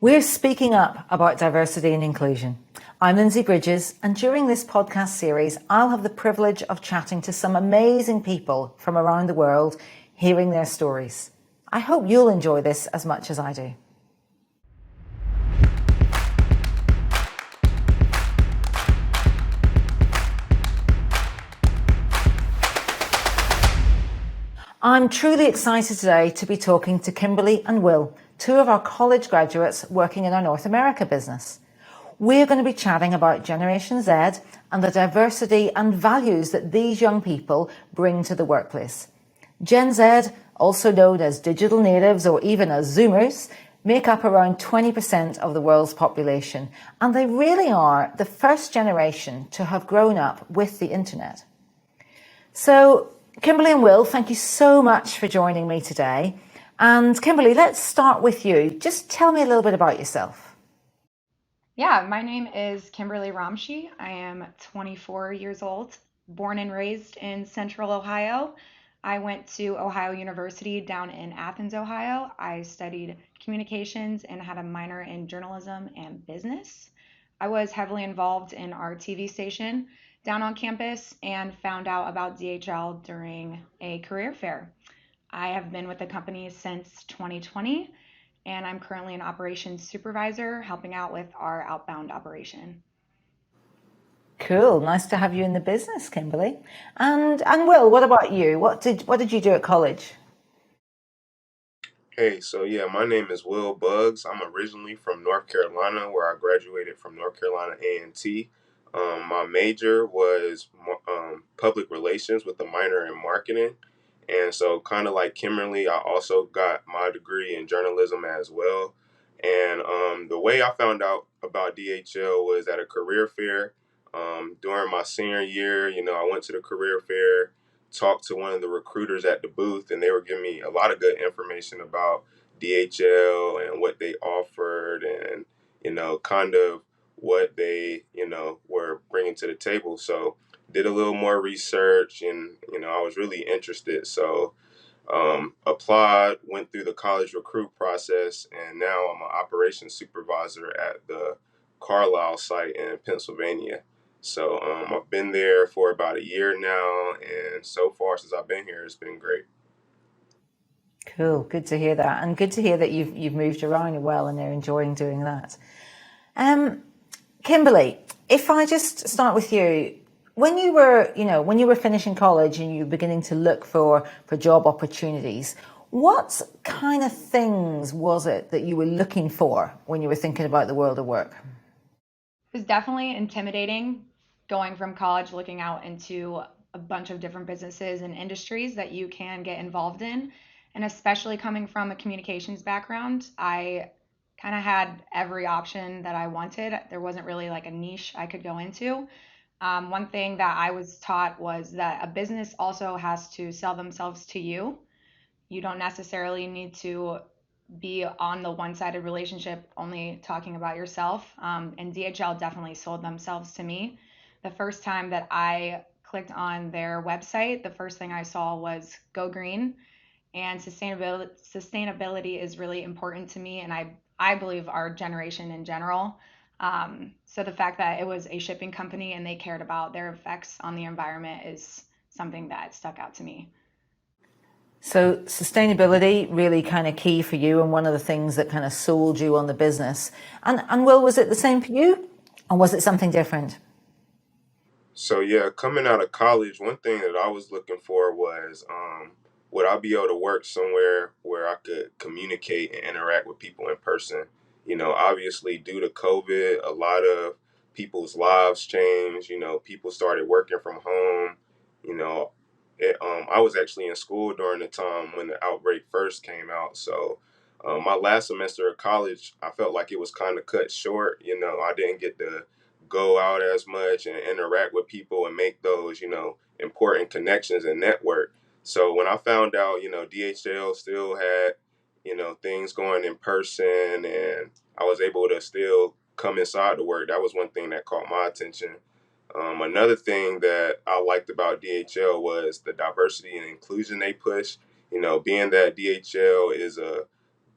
We're speaking up about diversity and inclusion. I'm Lindsay Bridges, and during this podcast series, I'll have the privilege of chatting to some amazing people from around the world, hearing their stories. I hope you'll enjoy this as much as I do. I'm truly excited today to be talking to Kimberly and Will, two of our college graduates working in our North America business. We're going to be chatting about Generation Z and the diversity and values that these young people bring to the workplace. Gen Z, also known as digital natives or even as Zoomers, make up around 20% of the world's population, and they really are the first generation to have grown up with the internet. So, Kimberly and Will, thank you so much for joining me today. And Kimberly, let's start with you. Just tell me a little bit about yourself. Yeah, my name is Kimberly Ramshi. I am 24 years old, born and raised in Central Ohio. I went to Ohio University down in Athens, Ohio. I studied communications and had a minor in journalism and business. I was heavily involved in our TV station down on campus and found out about DHL during a career fair. I have been with the company since 2020, and I'm currently an operations supervisor helping out with our outbound operation. Cool. Nice to have you in the business, Kimberly. And Will, what about you? What did you do at college? Hey, so yeah, my name is Will Buggs. I'm originally from North Carolina, where I graduated from North Carolina A&T. My major was public relations with a minor in marketing. And so, kind of like Kimberly, I also got my degree in journalism as well. And the way I found out about DHL was at a career fair. During my senior year, I went to the career fair, talked to one of the recruiters at the booth, and they were giving me a lot of good information about DHL and what they offered and, kind of what they, were bringing to the table. So did a little more research and, I was really interested. So applied, went through the college recruit process, and now I'm an operations supervisor at the Carlisle site in Pennsylvania. So I've been there for about a year now, and so far since I've been here, it's been great. Cool. Good to hear that, and good to hear that you've moved around well and are enjoying doing that. Kimberly, if I just start with you, when you were finishing college and you were beginning to look for job opportunities, what kind of things was it that you were looking for when you were thinking about the world of work? It was definitely intimidating going from college, looking out into a bunch of different businesses and industries that you can get involved in. And especially coming from a communications background, I kind of had every option that I wanted. There wasn't really like a niche I could go into. One thing that I was taught was that a business also has to sell themselves to you. You don't necessarily need to be on the one-sided relationship, only talking about yourself. And DHL definitely sold themselves to me. The first time that I clicked on their website, the first thing I saw was Go Green, and sustainability is really important to me, and I believe our generation in general. So the fact that it was a shipping company and they cared about their effects on the environment is something that stuck out to me. So sustainability really kind of key for you and one of the things that kind of sold you on the business. And Will, was it the same for you or was it something different? So yeah, coming out of college, one thing that I was looking for was would I be able to work somewhere where I could communicate and interact with people in person? Obviously due to COVID, a lot of people's lives changed. People started working from home. You know, I was actually in school during the time when the outbreak first came out. So my last semester of college, I felt like it was kind of cut short. I didn't get to go out as much and interact with people and make those, important connections and network. So when I found out, DHL still had, things going in person and I was able to still come inside to work, that was one thing that caught my attention. Another thing that I liked about DHL was the diversity and inclusion they push. Being that DHL is a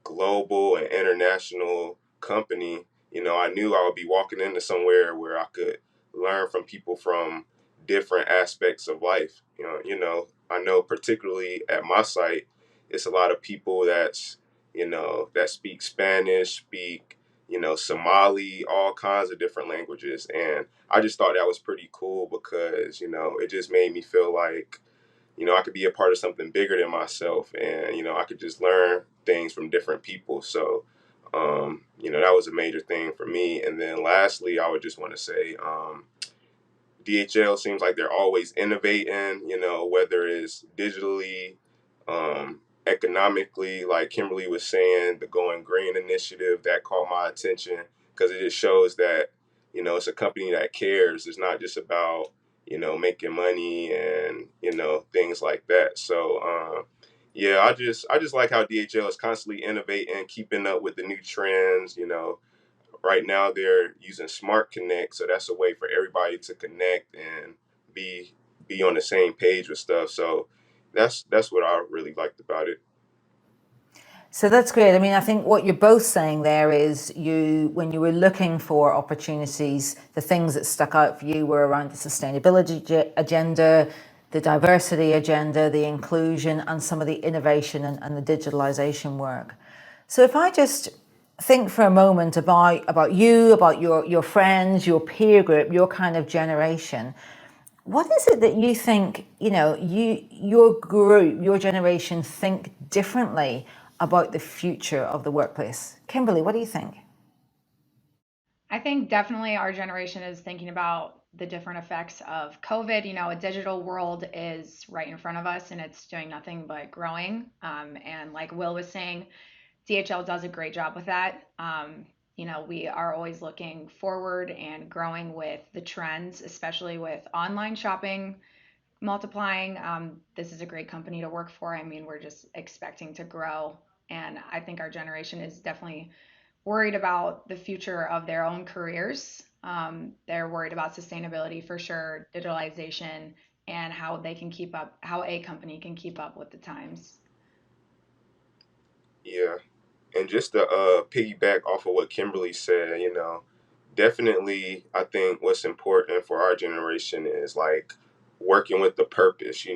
global and international company, I knew I would be walking into somewhere where I could learn from people from different aspects of life. I know particularly at my site, it's a lot of people that speak Spanish, speak, Somali, all kinds of different languages. And I just thought that was pretty cool because, it just made me feel like, I could be a part of something bigger than myself, and I could just learn things from different people. So, that was a major thing for me. And then lastly, I would just want to say, DHL seems like they're always innovating, whether it's digitally, economically, like Kimberly was saying, the Going Green initiative that caught my attention because it just shows that, it's a company that cares. It's not just about, making money and, things like that. So, yeah, I just like how DHL is constantly innovating, keeping up with the new trends. Right now they're using Smart Connect, so that's a way for everybody to connect and be be on the same page with stuff. So that's what I really liked about it. So that's great. I mean, I think what you're both saying there is when you were looking for opportunities, the things that stuck out for you were around the sustainability agenda, the diversity agenda, the inclusion, and some of the innovation and the digitalization work. So if I just think for a moment about you, about your friends, your peer group, your kind of generation, what is it that you think, your group, your generation think differently about the future of the workplace? Kimberly, what do you think? I think definitely our generation is thinking about the different effects of COVID. A digital world is right in front of us and it's doing nothing but growing. And like Will was saying, DHL does a great job with that. We are always looking forward and growing with the trends, especially with online shopping multiplying. This is a great company to work for. I mean, we're just expecting to grow. And I think our generation is definitely worried about the future of their own careers. They're worried about sustainability for sure, digitalization, and how they can keep up, how a company can keep up with the times. Yeah. And just to piggyback off of what Kimberly said, definitely I think what's important for our generation is like working with the purpose,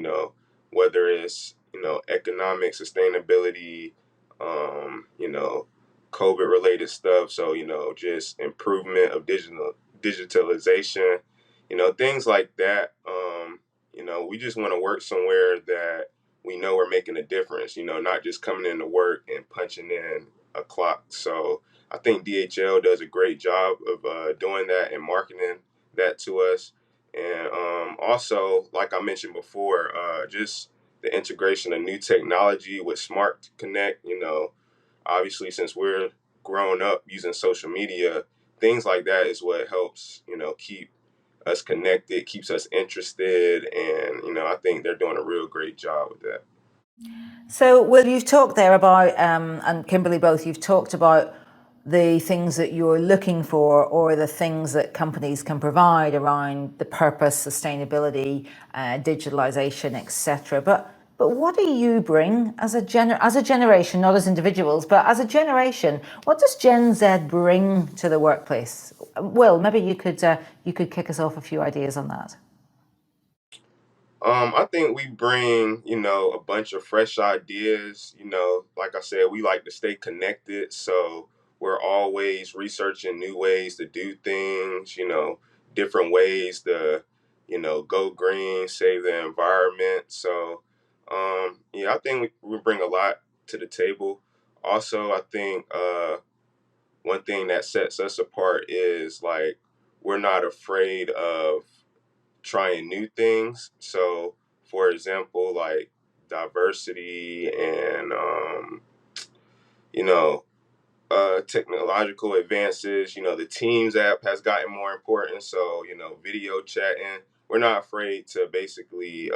whether it's, economic sustainability, you know, COVID related stuff. So, just improvement of digitalization, things like that. We just want to work somewhere that we know we're making a difference, not just coming into work and punching in a clock. So I think DHL does a great job of doing that and marketing that to us. And also, like I mentioned before, just the integration of new technology with Smart Connect, obviously, since we're grown up using social media, things like that is what helps, keep us connected, keeps us interested. And, I think they're doing a real great job with that. So, Will, you've talked there about, and Kimberly both, you've talked about the things that you're looking for or the things that companies can provide around the purpose, sustainability, digitalization, etc. But what do you bring as a generation, not as individuals, but as a generation? What does Gen Z bring to the workplace? Will, maybe you could kick us off a few ideas on that. I think we bring, a bunch of fresh ideas. Like I said, we like to stay connected. So we're always researching new ways to do things, different ways to, go green, save the environment. So, yeah, I think we bring a lot to the table. Also, I think one thing that sets us apart is like we're not afraid of trying new things. So, for example, like diversity and you know technological advances. The Teams app has gotten more important. So, video chatting. We're not afraid to basically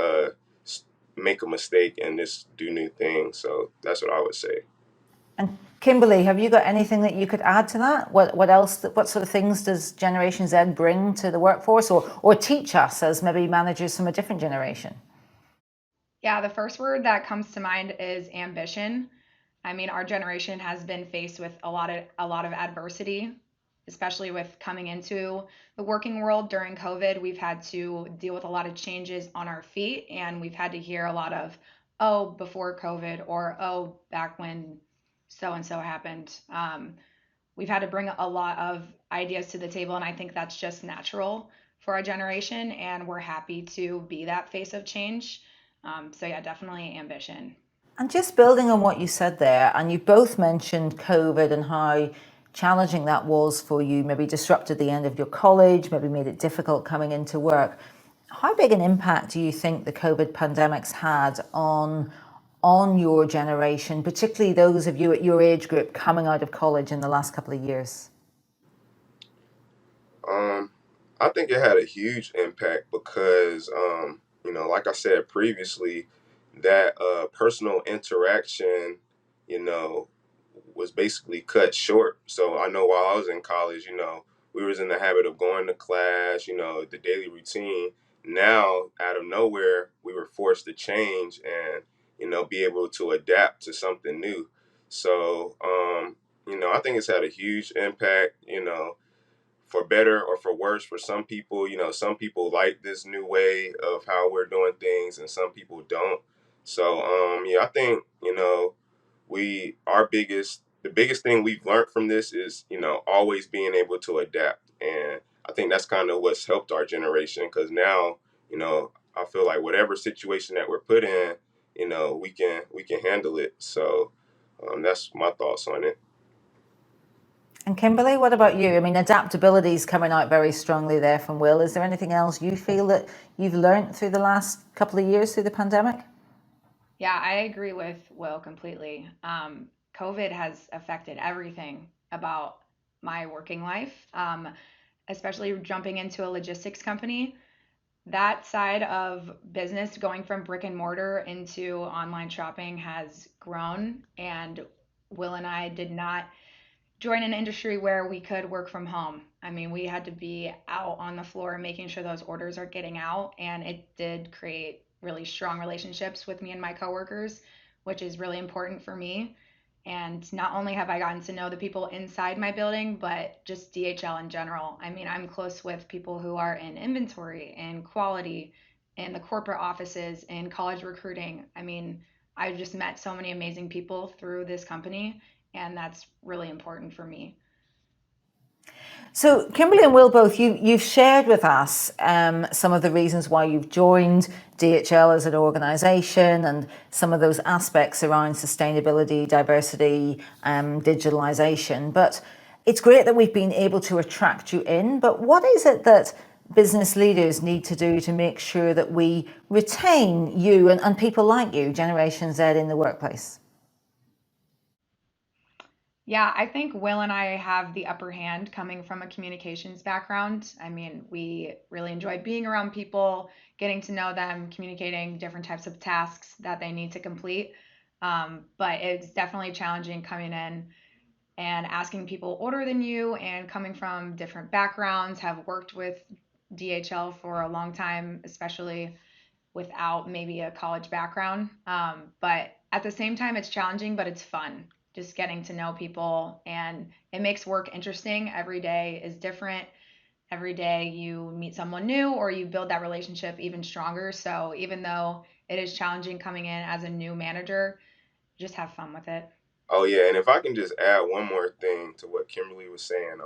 make a mistake and just do new things. So that's what I would say. And Kimberly, have you got anything that you could add to that? What else? What sort of things does Generation Z bring to the workforce, or teach us as maybe managers from a different generation? Yeah, the first word that comes to mind is ambition. I mean, our generation has been faced with a lot of adversity, especially with coming into the working world during COVID. We've had to deal with a lot of changes on our feet, and we've had to hear a lot of, oh, before COVID, or oh, back when so and so happened. We've had to bring a lot of ideas to the table, and I think that's just natural for our generation, and we're happy to be that face of change. So yeah, definitely ambition. And just building on what you said there, and you both mentioned COVID and how challenging that was for you, maybe disrupted the end of your college, maybe made it difficult coming into work. How big an impact do you think the COVID pandemic's had on your generation, particularly those of you at your age group coming out of college in the last couple of years? I think it had a huge impact because, like I said previously, that personal interaction, you know, was basically cut short. So I know while I was in college, we was in the habit of going to class, the daily routine. Now, out of nowhere, we were forced to change and, be able to adapt to something new. So, I think it's had a huge impact, for better or for worse for some people. Some people like this new way of how we're doing things and some people don't. So yeah, I think, the biggest thing we've learned from this is, always being able to adapt. And I think that's kind of what's helped our generation, because now, I feel like whatever situation that we're put in, we can handle it. So that's my thoughts on it. And Kimberly, what about you? I mean, adaptability is coming out very strongly there from Will. Is there anything else you feel that you've learned through the last couple of years through the pandemic? Yeah, I agree with Will completely. COVID has affected everything about my working life, especially jumping into a logistics company. That side of business, going from brick and mortar into online shopping, has grown. And Will and I did not join an industry where we could work from home. I mean, we had to be out on the floor making sure those orders are getting out, and it did create really strong relationships with me and my coworkers, which is really important for me. And not only have I gotten to know the people inside my building, but just DHL in general. I mean, I'm close with people who are in inventory and quality, in the corporate offices, in college recruiting. I mean, I've just met so many amazing people through this company, and that's really important for me. So, Kimberly and Will, both you've shared with us some of the reasons why you've joined DHL as an organisation, and some of those aspects around sustainability, diversity, digitalisation. But it's great that we've been able to attract you in. But what is it that business leaders need to do to make sure that we retain you and people like you, Generation Z, in the workplace? Yeah, I think Will and I have the upper hand coming from a communications background. I mean, we really enjoy being around people, getting to know them, communicating different types of tasks that they need to complete. But it's definitely challenging coming in and asking people older than you and coming from different backgrounds, have worked with DHL for a long time, especially without maybe a college background. But at the same time, it's challenging, but it's fun. Just getting to know people, and it makes work interesting. Every day is different. Every day you meet someone new, or you build that relationship even stronger. So even though it is challenging coming in as a new manager, just have fun with it. Oh yeah, and if I can just add one more thing to what Kimberly was saying,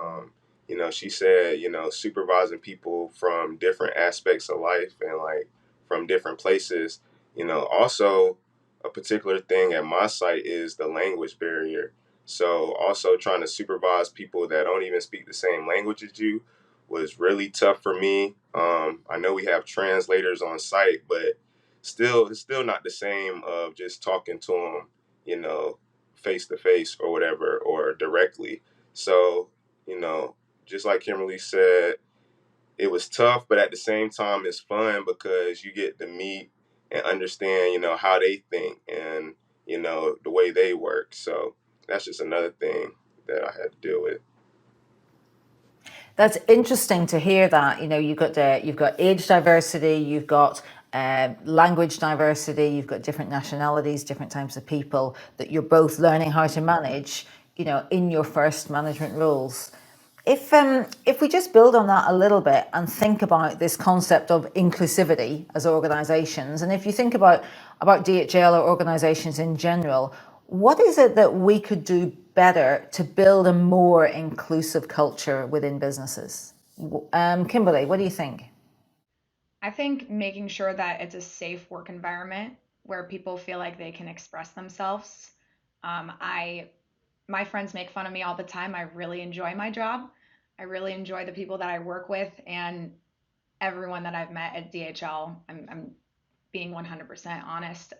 she said, supervising people from different aspects of life and like from different places. Also a particular thing at my site is the language barrier. So also trying to supervise people that don't even speak the same language as you was really tough for me. I know we have translators on site, but still, it's still not the same of just talking to them, you know, face to face or whatever, or directly. So, you know, just like Kimberly said, it was tough, but at the same time, it's fun because you get to meet and understand, how they think and, the way they work. So that's just another thing that I had to deal with. That's interesting to hear that. You've got age diversity, you've got language diversity, you've got different nationalities, different types of people that you're both learning how to manage, in your first management roles. If we just build on that a little bit and think about this concept of inclusivity as organizations, and if you think about DHL or organizations in general, what is it that we could do better to build a more inclusive culture within businesses? Kimberly, what do you think? I think making sure that it's a safe work environment where people feel like they can express themselves. My friends make fun of me all the time. I really enjoy my job. I really enjoy the people that I work with, and everyone that I've met at DHL. I'm being 100% honest.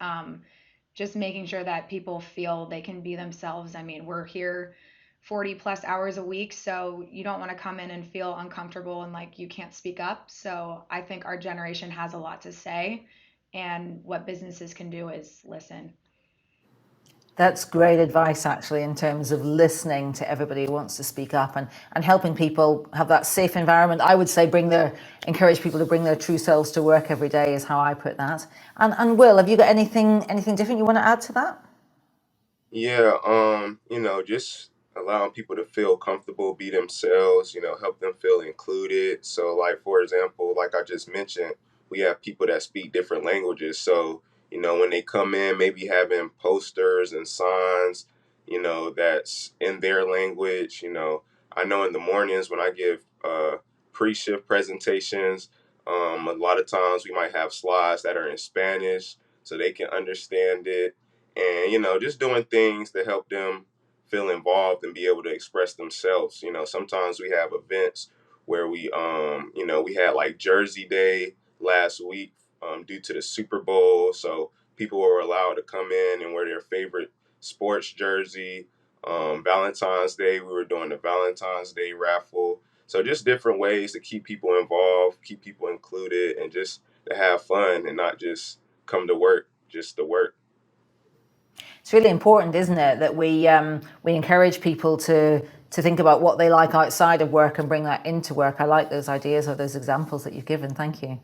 Just making sure that people feel they can be themselves. I mean, we're here 40 plus hours a week, so you don't want to come in and feel uncomfortable and like you can't speak up. So I think our generation has a lot to say, and what businesses can do is listen. That's great advice, actually, in terms of listening to everybody who wants to speak up and helping people have that safe environment. I would say encourage people to bring their true selves to work every day is how I put that. And Will, have you got anything different you want to add to that? Yeah, just allowing people to feel comfortable, be themselves, help them feel included. So, like, for example, like I just mentioned, we have people that speak different languages. So, when they come in, maybe having posters and signs, that's in their language. I know in the mornings when I give pre-shift presentations, a lot of times we might have slides that are in Spanish so they can understand it, and just doing things to help them feel involved and be able to express themselves. Sometimes we have events where we had like Jersey Day last week, due to the Super Bowl, so people were allowed to come in and wear their favorite sports jersey. Valentine's Day, we were doing the Valentine's Day raffle. So just different ways to keep people involved, keep people included, and just to have fun and not just come to work just to work. It's really important, isn't it, that we encourage people to think about what they like outside of work and bring that into work. I like those ideas or those examples that you've given. Thank you.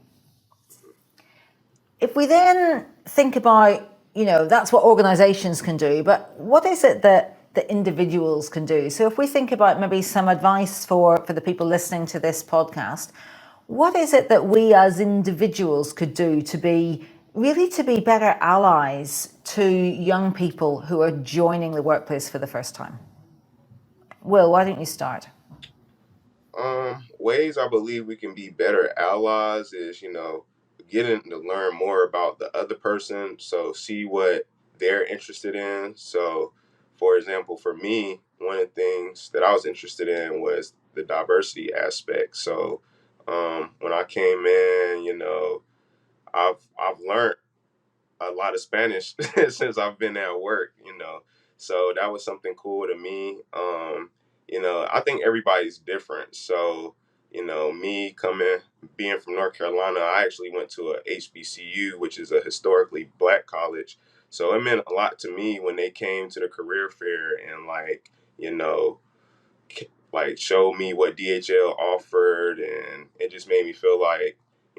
If we then think about, that's what organizations can do, but what is it that the individuals can do? So if we think about maybe some advice for the people listening to this podcast, what is it that we as individuals could do to be better allies to young people who are joining the workplace for the first time? Will, why don't you start? Ways I believe we can be better allies is, getting to learn more about the other person. So see what they're interested in. So, for example, for me, one of the things that I was interested in was the diversity aspect. So, when I came in, I've learned a lot of Spanish since I've been at work. So that was something cool to me. I think everybody's different. So, me being from North Carolina, I actually went to a HBCU, which is a historically black college. So it meant a lot to me when they came to the career fair and you know, like showed me what DHL offered, and it just made me feel like,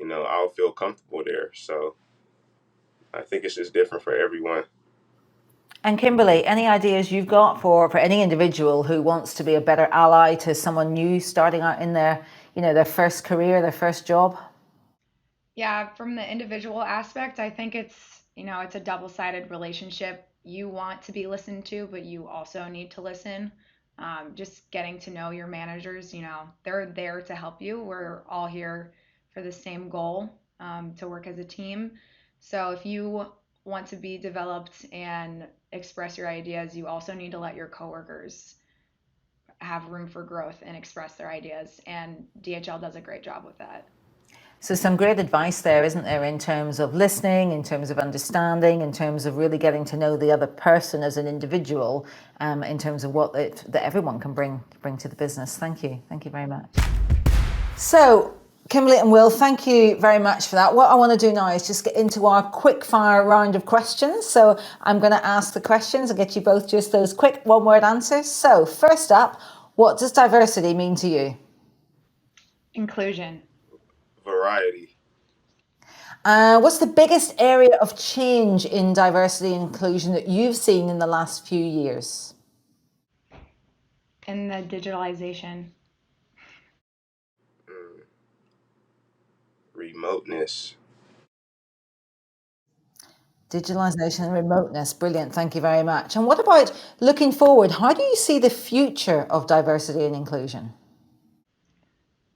I'll feel comfortable there. So I think it's just different for everyone. And Kimberly, any ideas you've got for any individual who wants to be a better ally to someone new starting out in their first career, their first job? Yeah, from the individual aspect, I think it's a double-sided relationship. You want to be listened to, but you also need to listen. Just getting to know your managers, they're there to help you. We're all here for the same goal, to work as a team. So if you want to be developed and express your ideas, you also need to let your coworkers have room for growth and express their ideas. And DHL does a great job with that. So some great advice there, isn't there, in terms of listening, in terms of understanding, in terms of really getting to know the other person as an individual, in terms of what that everyone can bring to the business. Thank you very much. So Kimberly and Will, thank you very much for that. What I want to do now is just get into our quick fire round of questions. So I'm going to ask the questions and get you both just those quick one-word answers. So first up, what does diversity mean to you? Inclusion. Variety. What's the biggest area of change in diversity and inclusion that you've seen in the last few years? In the digitalization. Remoteness. Digitalization and remoteness. Brilliant. Thank you very much. And what about looking forward? How do you see the future of diversity and inclusion?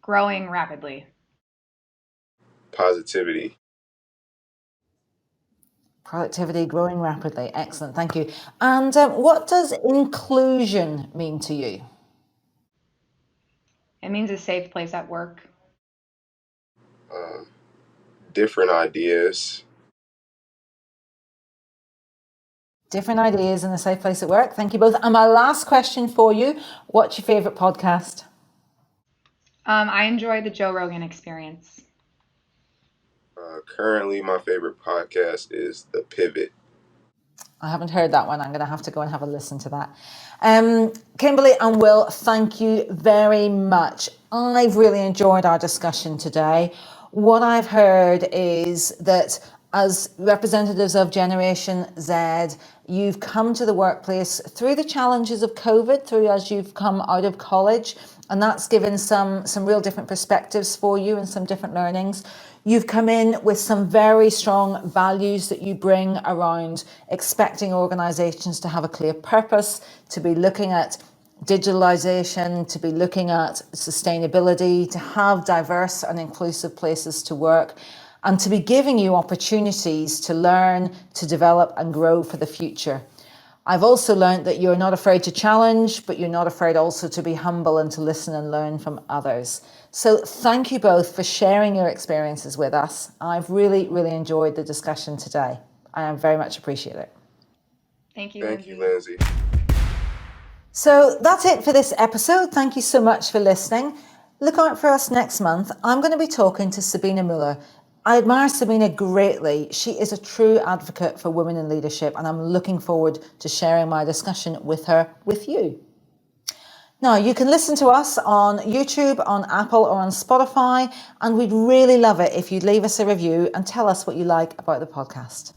Growing rapidly. Positivity. Productivity growing rapidly. Excellent. Thank you. And what does inclusion mean to you? It means a safe place at work. Different ideas. Different ideas in a safe place at work. Thank you both. And my last question for you, what's your favorite podcast? I enjoy the Joe Rogan Experience. Currently, my favorite podcast is The Pivot. I haven't heard that one. I'm going to have to go and have a listen to that. Kimberly and Will, thank you very much. I've really enjoyed our discussion today. What I've heard is that as representatives of Generation Z, you've come to the workplace through the challenges of COVID, through as you've come out of college, and that's given some real different perspectives for you and some different learnings. You've come in with some very strong values that you bring around expecting organisations to have a clear purpose, to be looking at digitalisation, to be looking at sustainability, to have diverse and inclusive places to work, and to be giving you opportunities to learn, to develop and grow for the future. I've also learned that you're not afraid to challenge, but you're not afraid also to be humble and to listen and learn from others. So thank you both for sharing your experiences with us. I've really, really enjoyed the discussion today. I very much appreciate it. Thank you, Thank Lindsay. you, Lindsay. So that's it for this episode. Thank you so much for listening. Look out for us next month. I'm going to be talking to Sabina Muller. I admire Sabina greatly. She is a true advocate for women in leadership, and I'm looking forward to sharing my discussion with her with you. Now, you can listen to us on YouTube, on Apple, or on Spotify, and we'd really love it if you'd leave us a review and tell us what you like about the podcast.